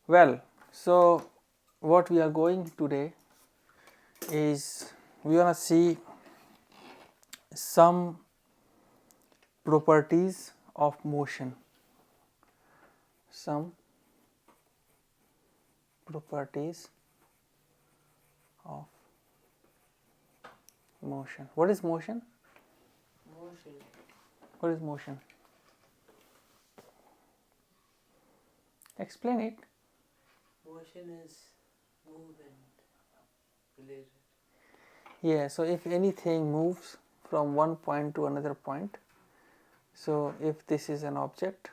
Well, so what we are going today is we want to see some properties of motion, some properties of motion. What is motion? Motion. What is motion? Explain it. Motion is movement related. Yeah, so if anything moves from one point to another point, so if this is an object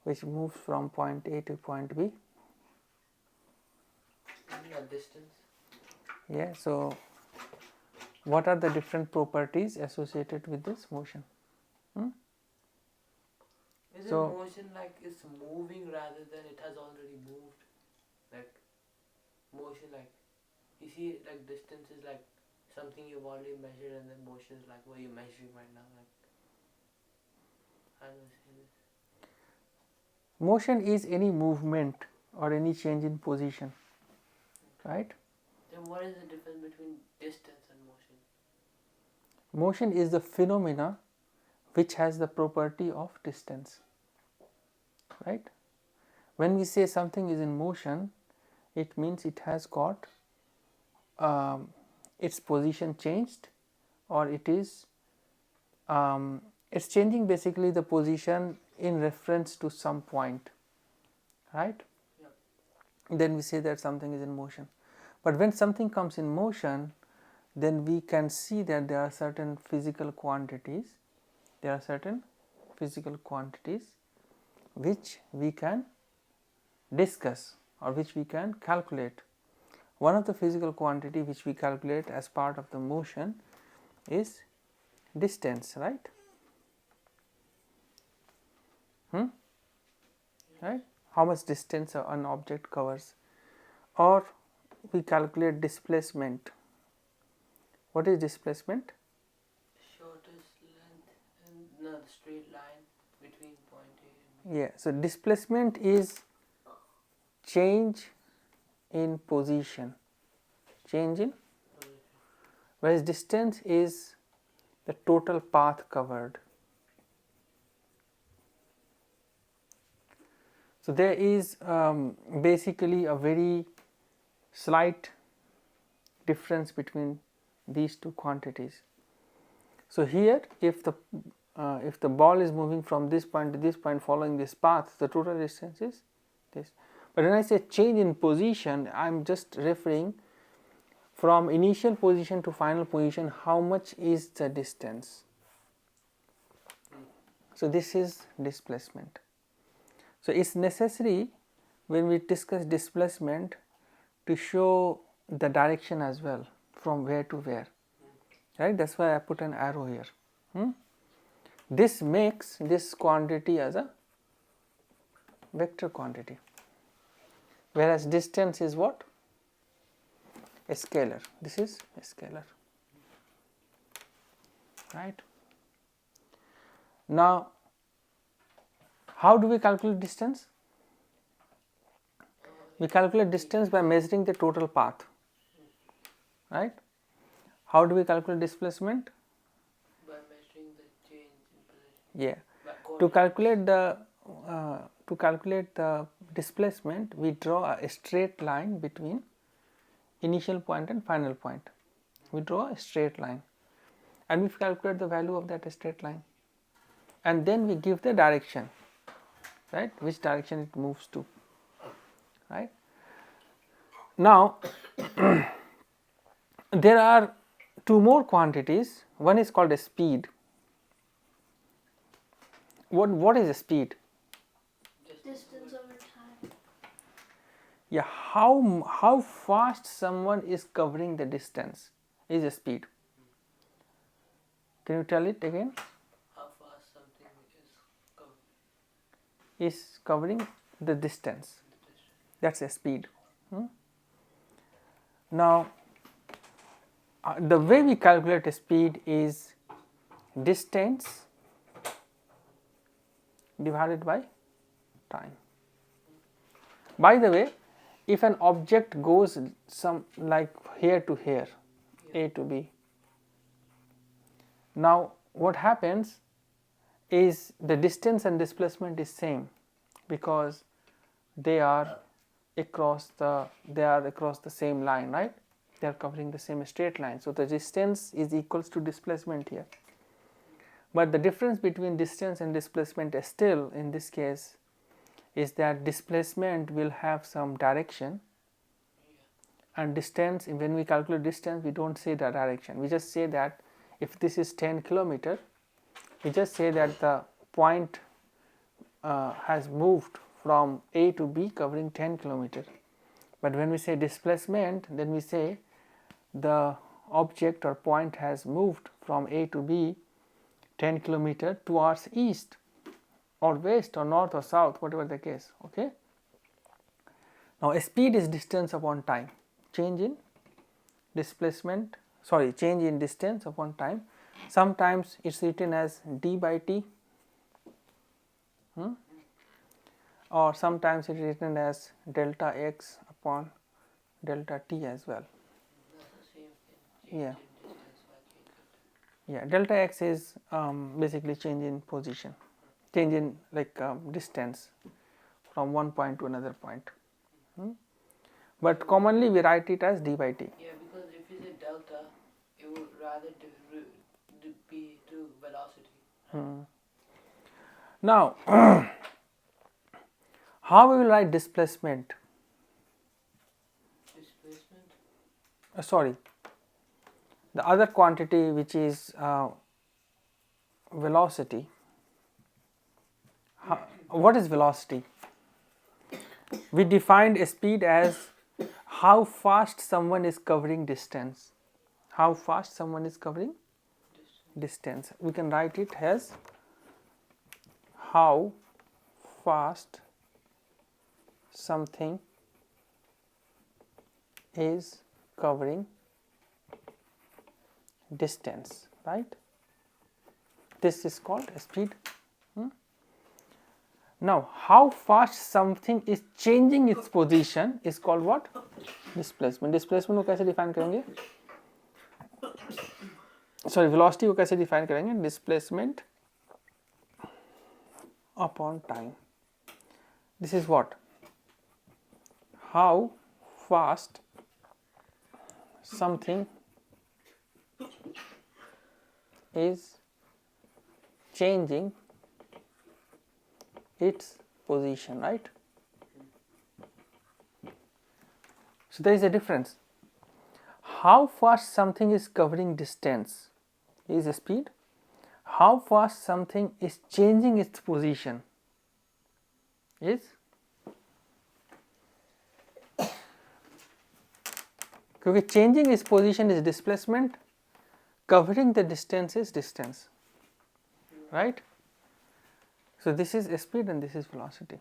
which moves from point A to point B, A distance. yeah, so what are the different properties associated with this motion? Is So- motion like it's moving rather than it has already moved? Like motion, like you see, like distance is like something you've already measured, and then motion is like what you're measuring right now. Like how do I say this? Motion is any movement or any change in position, right? Then what is the difference between distance and motion? Motion is the phenomena which has the property of distance, right? When we say something is in motion, it means it has got its position changed, or it is it's changing basically the position in reference to some point, right? Yep. Then we say that something is in motion. But when something comes in motion, then we can see that there are certain physical quantities, which we can discuss or which we can calculate. One of the physical quantity which we calculate as part of the motion is distance, right? Right? How much distance an object covers, or we calculate displacement. What is displacement? Shortest length and no, the straight line between point A and B. Yeah, so displacement is change in position, whereas distance is the total path covered. So there is basically a very slight difference between these two quantities. So here, if the ball is moving from this point to this point following this path, the total distance is this. But when I say change in position, I am just referring from initial position to final position, how much is the distance. So this is displacement. So it is necessary when we discuss displacement to show the direction as well, from where to where, right? That is why I put an arrow here. This makes this quantity as a vector quantity, whereas distance is what? A scalar. This is a scalar, right? Now, how do we calculate distance? We calculate distance by measuring the total path, right? How do we calculate displacement? By measuring the change in position. Yeah. By To coordinates. calculate the displacement, we draw a straight line between initial point and final point. We draw a straight line, and we calculate the value of that straight line, and then we give the direction, right? Which direction it moves to, right? Now there are two more quantities. One is called a speed. What is a speed? Distance over time. Yeah, how fast someone is covering the distance is a speed. Can you tell it again? How fast something is covered. Is covering the distance. That's a speed. Now, the way we calculate a speed is distance divided by time. By the way, if an object goes some like here to here, A to B, now what happens is the distance and displacement is same because they are across the same line, right? They are covering the same straight line. So the distance is equals to displacement here. But the difference between distance and displacement is still in this case is that displacement will have some direction, and distance, when we calculate distance, we don't say the direction. We just say that if this is 10 kilometer, we just say that the point has moved from A to B covering 10 kilometer. But when we say displacement, then we say the object or point has moved from A to B 10 kilometer towards east or west or north or south, whatever the case. Okay. Now speed is distance upon time, change in change in distance upon time. Sometimes it is written as d by t, or sometimes it is written as delta x upon delta t as well. That's the same thing. Yeah. Change in distance by change in time. Yeah, delta x is basically change in position, change in distance from one point to another point. But commonly we write it as d by t. Yeah, because if you say delta, it would rather be to velocity. Now, how we will write displacement? Displacement? The other quantity which is velocity. What is velocity? We defined speed as how fast someone is covering distance. How fast someone is covering distance. We can write it as how fast something is covering distance, right? This is called speed. Now, how fast something is changing its position is called what? Displacement. Displacement को कैसे define करेंगे? Sorry, velocity को कैसे define करेंगे? Displacement upon time. This is what? How fast something is changing its position, right? So there is a difference. How fast something is covering distance is speed. How fast something is changing its position is क्योंकि changing its position is displacement, covering the distance is distance, right? So this is speed and this is velocity.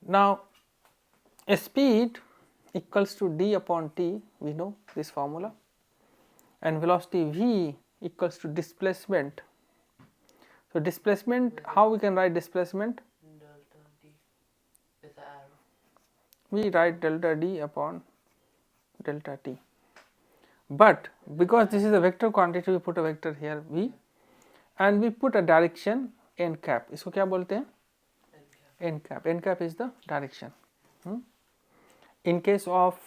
Now speed equals to d upon t, we know this formula, and velocity v equals to displacement. So displacement, how we can write displacement? Delta d with arrow. We write delta d upon delta t. But because this is a vector quantity, we put a vector here v, and we put a direction n cap. इसको क्या बोलते हैं? N cap. N cap is the direction. In case of,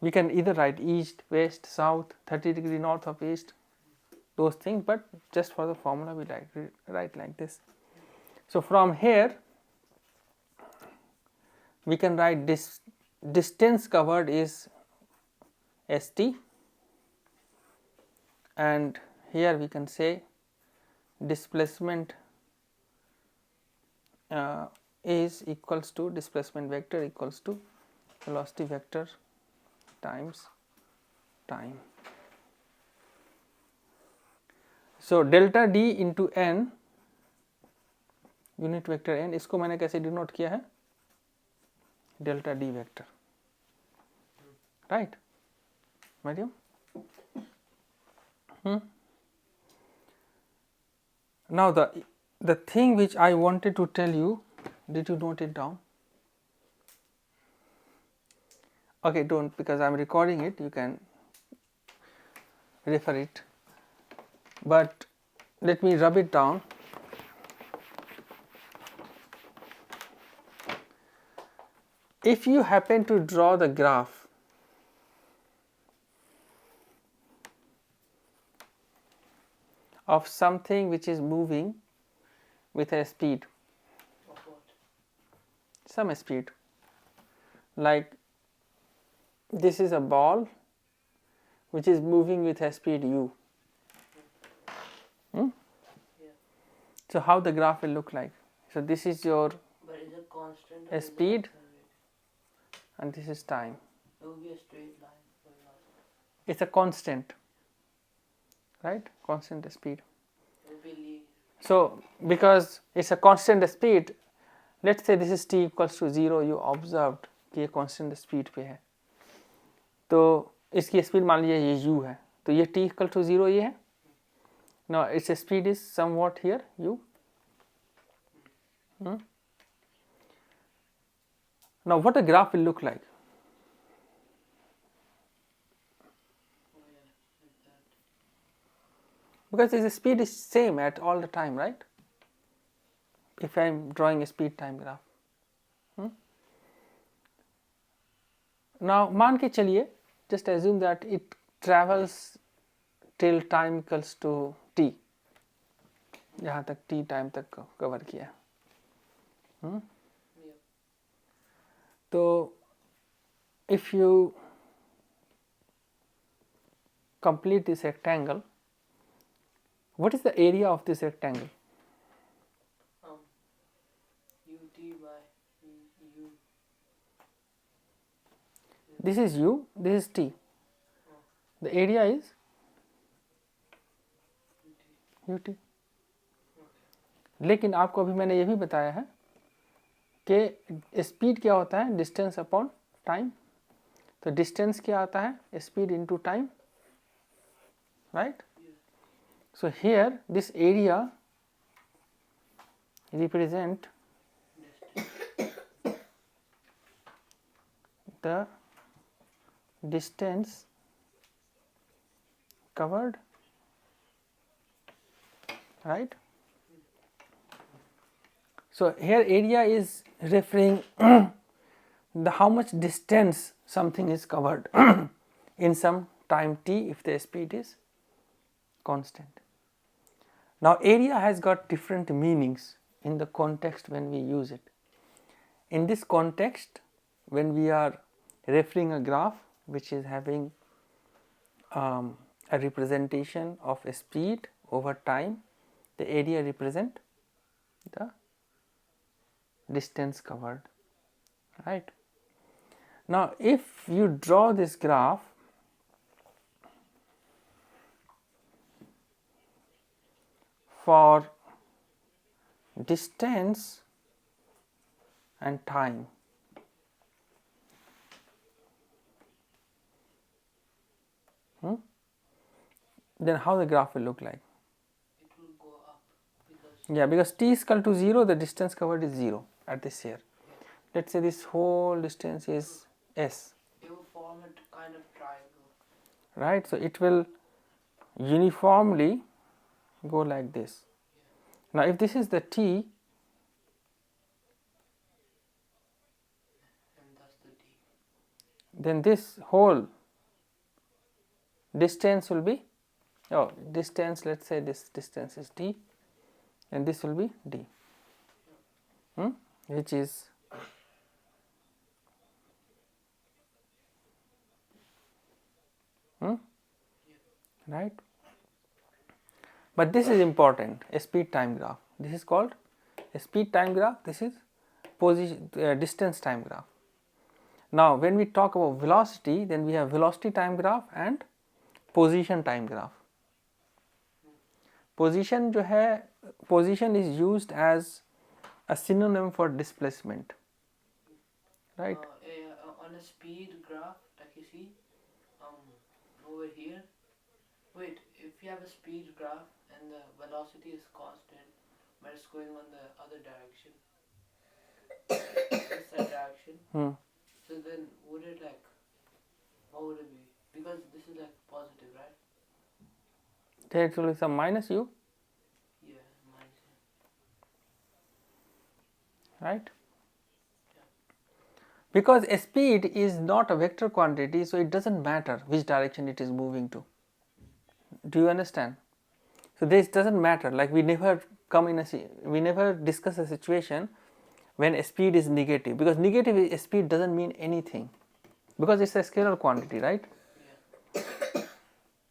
we can either write east, west, south, 30 degree north of east, those things, but just for the formula we write like this. So from here we can write this distance covered is st, and here we can say displacement is equals to displacement vector equals to velocity vector times time. So delta d into n unit vector n, इसको मैंने कैसे denote किया है? Delta d vector, right medium. Now the the thing which I wanted to tell you, did you note it down? Okay, don't, because I am recording it, you can refer it, but let me rub it down. If you happen to draw the graph of something which is moving with a speed, Of what? some speed, like this is a ball which is moving with a speed u. Yeah. So how the graph will look like? So this is your But is it constant? A Or is it speed. accelerated? And this is time. It will be a straight line. It's a constant, right? Constant speed. It will be linear. So because it's a constant speed, let's say this is t equals to 0, you observed कि ये constant speed पे है, तो इसकी speed मान लीजिए ये u है, तो ये t equal to 0 ये है. Now its speed is somewhat here u. Now what a graph will look like? Oh yeah, like that. Because its speed is same at all the time, right? If I am drawing a speed time graph. Now मान के चलिए, just assume that it travels till time equals to t, यहाँ तक t time तक cover किया. Yeah. तो if you complete this rectangle, what is the area of this rectangle? Ut by u. This is u, this is t. The area is ut. लेकिन आपको अभी मैंने ये भी बताया है कि स्पीड क्या होता है, डिस्टेंस अपॉन टाइम. तो डिस्टेंस क्या आता है, speed into time, right? So here this area represent the distance covered, right? So here area is referring the how much distance something is covered in some time t if the speed is constant. Now area has got different meanings in the context when we use it. In this context, when we are referring a graph which is having a representation of a speed over time, the area represent the distance covered, right? Now if you draw this graph for distance and time, then how the graph will look like? It will go up because Yeah, because t is equal to 0, the distance covered is 0 at this here. Let's say this whole distance is s, it will form a kind of triangle. right? So it will uniformly go like this. Now if this is the t, And that's the d. then this whole distance will be, oh, distance, let's say this distance is d, and this will be d, which is right? But this is important, a speed time graph. This is called a speed time graph, this is position distance time graph. Now when we talk about velocity, then we have velocity time graph and position time graph. Position जो है, position is used as a synonym for displacement, right? On a speed graph, like you see, over here. Wait, if you have a speed graph and the velocity is constant, but it's going on the other direction. This direction. So then would it like, what would it be? Because this is like positive, right? There will be some minus u. Yeah, minus. Right? Because speed is not a vector quantity, so it doesn't matter which direction it is moving to. Do you understand? So this doesn't matter. Like we never discuss a situation when speed is negative, because negative speed doesn't mean anything, because it's a scalar quantity, right? Yeah.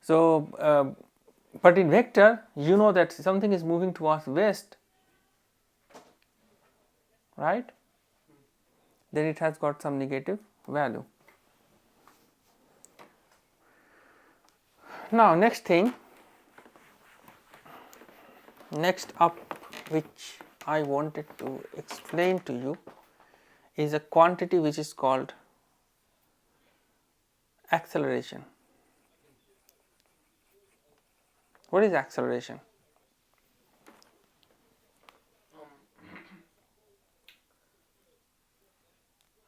So, but in vector, you know that something is moving towards west, right? Then it has got some negative value. Now, next up, which I wanted to explain to you, is a quantity which is called acceleration. What is acceleration?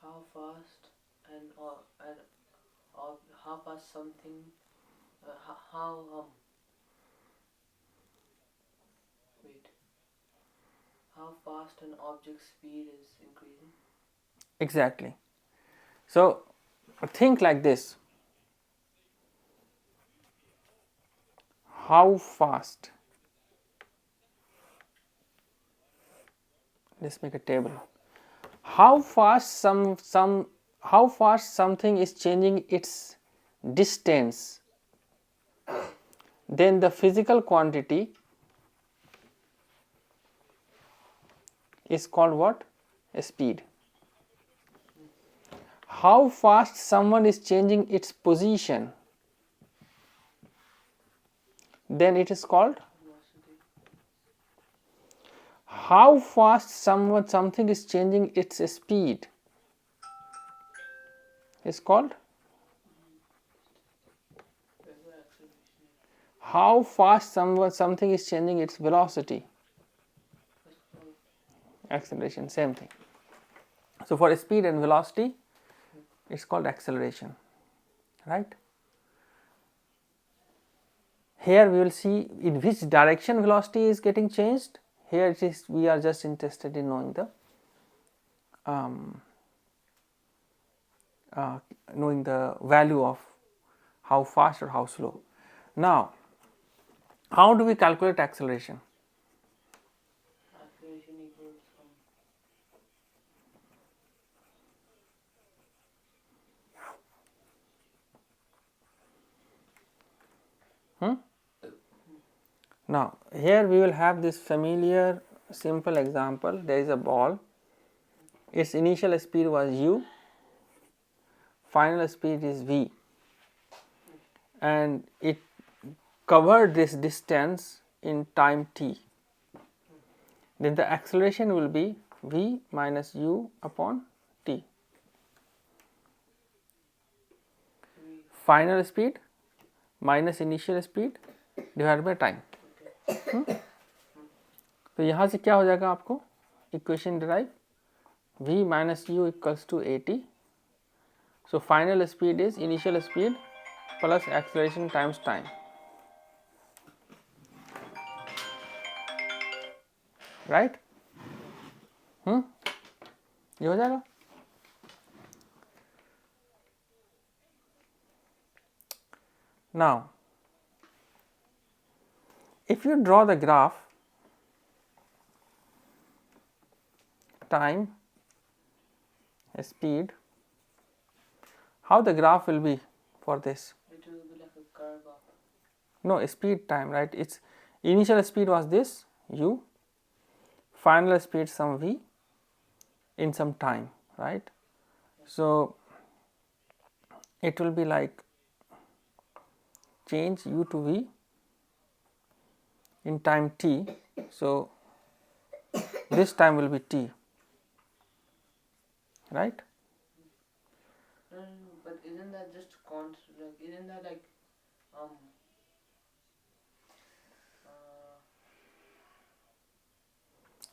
How fast and how fast something, how fast an object's speed is increasing. Exactly. So, think like this: how fast, let's make a table, how fast something is changing its distance, then the physical quantity is called what? Speed. How fast someone is changing its position, then it is called Velocity. how fast something is changing its speed is called Acceleration. how fast something is changing its velocity, acceleration, same thing. So for speed and velocity, it's called acceleration, right? Here we will see in which direction velocity is getting changed. Here it is, we are just interested in knowing the value of how fast or how slow. Now, how do we calculate acceleration? Acceleration equals Now, here we will have this familiar simple example. There is a ball, its initial speed was u, final speed is v, and it covered this distance in time t. Then the acceleration will be v minus u upon t. Final speed minus initial speed divided by time. तो यहाँ से क्या हो जाएगा आपको equation derive v minus u equals to at. So final speed is initial speed plus acceleration times time, right? ये हो जाएगा. Now, if you draw the graph time, speed, how the graph will be for this? it will be like a curve up. No, speed time, right? Its initial speed was this u, final speed some v in some time, right? So it will be like change u to v in time t. So this time will be t, right? But isn't that just constant? Like, isn't that like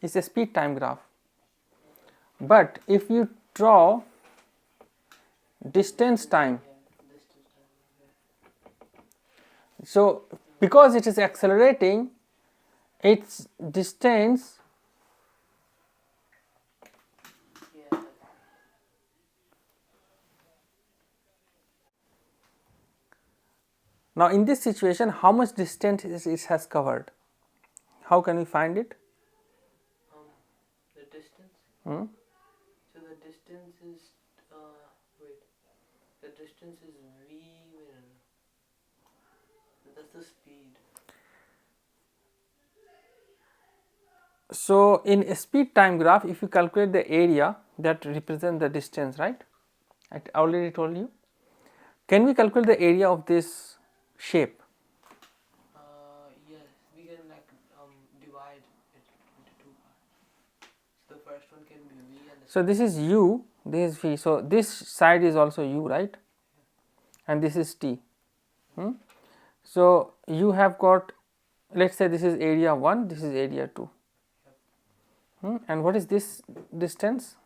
is a speed time graph. But if you draw distance time, so because it is accelerating, its distance now in this situation, how much distance it has covered? How can we find it? The distance. Hmm? So the distance is wait. The distance is v. That's the speed. So in a speed time graph, if you calculate the area that represents the distance, right? I already told you. Can we calculate the area of this shape? Yes, we can like divide it into two parts. So the first one can be v and the So this is u, this is v. So this side is also u, right? And this is t. So you have got, let's say this is area 1, this is area 2. And what is this distance?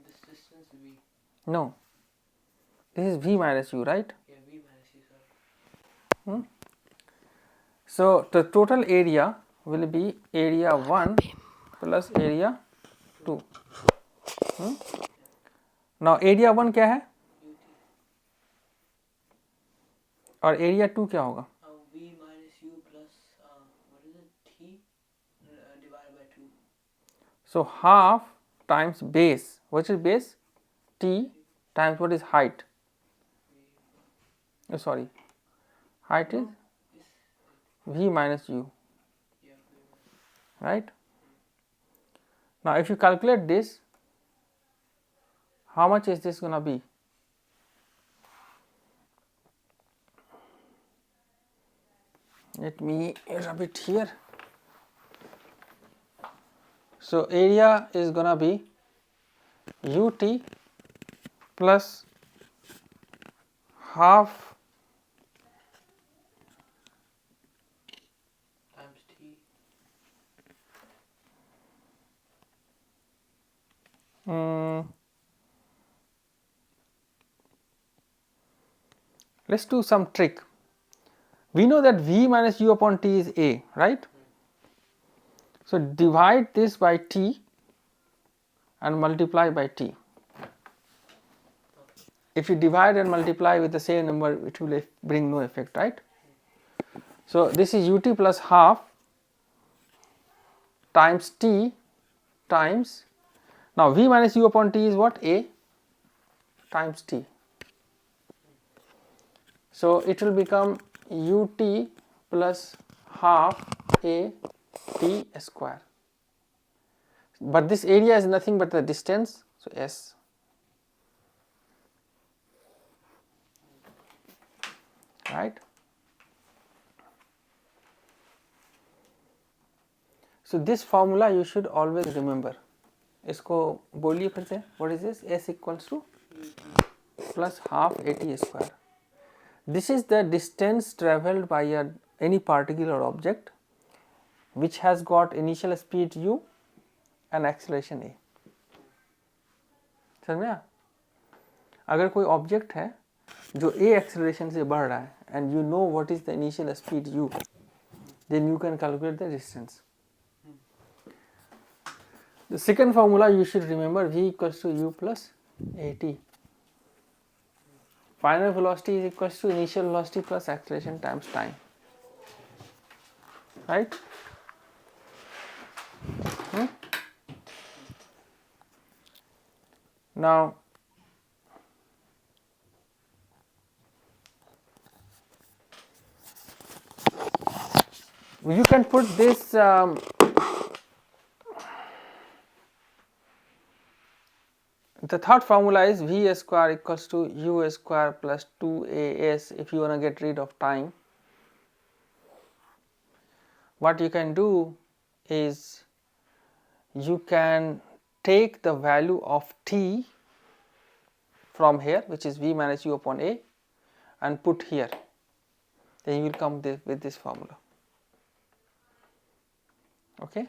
this distance v. No, this is v minus u, right? Yeah, v minus u, sorry. So the total area will be area 1 plus area 2. Now area 1 क्या है और area 2 क्या होगा? V minus u plus what is it, t divided by 2. So half times base, what is base? T times what is height? Oh, sorry, height is v minus u, right? Now if you calculate this, how much is this going to be? Let me rub it here. So area is going to be ut plus half Times t. Let's do some trick. We know that v minus u upon t is a, right? So divide this by t and multiply by t. If you divide and multiply with the same number, it will bring no effect, right? So this is ut plus half times t times, now v minus u upon t is what? A times t. So it will become ut plus half a t square. But this area is nothing but the distance, so s. Right? So this formula you should always remember. इसको बोलिए फिर से. What is this? S equals to plus half at square. This is the distance travelled by any particular object which has got initial speed u and acceleration a. समझ में आया? अगर कोई object है जो a acceleration से बढ़ रहा है and you know what is the initial speed u, then you can calculate the distance. The second formula you should remember, v equals to u plus at. Final velocity is equals to initial velocity plus acceleration times time, right? Now you can put this the third formula is v square equals to u square plus 2as if you want to get rid of time. What you can do is you can take the value of t from here, which is v minus u upon a, and put here, then you will come with this formula. Okay.